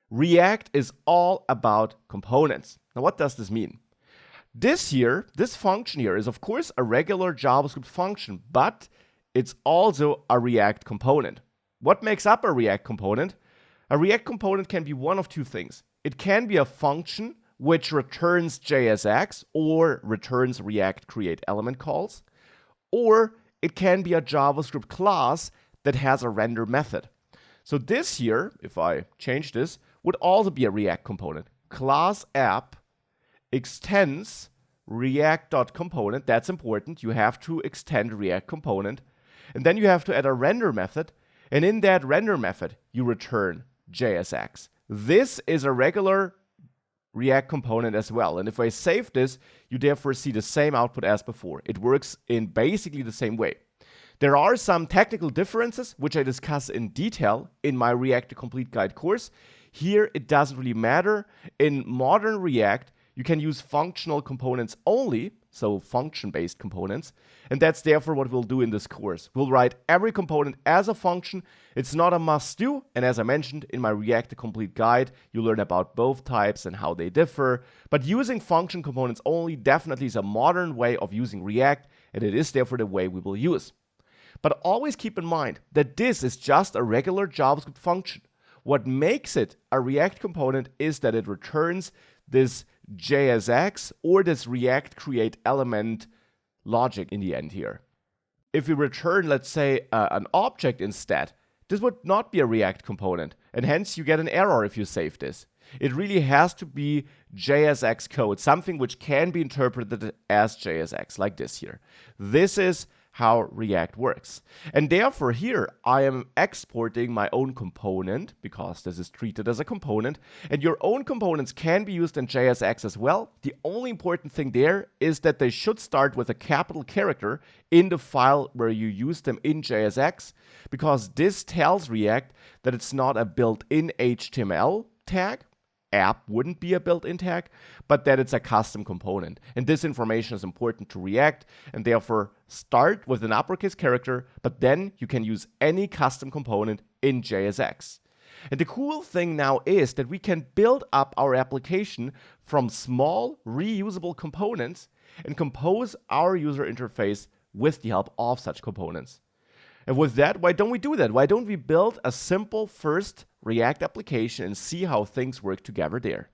React is all about components. Now, what does this mean? This function here is of course a regular JavaScript function, but it's also a React component. What makes up a React component? A React component can be one of two things. It can be a function which returns JSX or returns React create element calls, or it can be a JavaScript class that has a render method. So this here, if I change this, would also be a React component. Class app extends React.component. That's important. You have to extend React component. And then you have to add a render method. And in that render method, you return JSX. This is a regular React component as well. And if I save this, you therefore see the same output as before. It works in basically the same way. There are some technical differences, which I discuss in detail in my React to Complete Guide course. Here, it doesn't really matter. In modern React, you can use functional components only, so function-based components, and that's therefore what we'll do in this course. We'll write every component as a function. It's not a must-do, and as I mentioned in my React to Complete Guide, you learn about both types and how they differ, but using function components only definitely is a modern way of using React, and it is therefore the way we will use. But always keep in mind that this is just a regular JavaScript function. What makes it a React component is that it returns this JSX or this React create element logic in the end here. If we return, let's say, an object instead, this would not be a React component, and hence you get an error if you save this. It really has to be JSX code, something which can be interpreted as JSX, like this here. This is how React works. And therefore here I am exporting my own component because this is treated as a component, and your own components can be used in JSX as well. The only important thing there is that they should start with a capital character in the file where you use them in JSX, because this tells React that it's not a built-in HTML tag. App wouldn't be a built-in tag, but that it's a custom component. And this information is important to React, and therefore start with an uppercase character, but then you can use any custom component in JSX. And the cool thing now is that we can build up our application from small reusable components and compose our user interface with the help of such components. And with that, why don't we do that? Why don't we build a simple first React application and see how things work together there?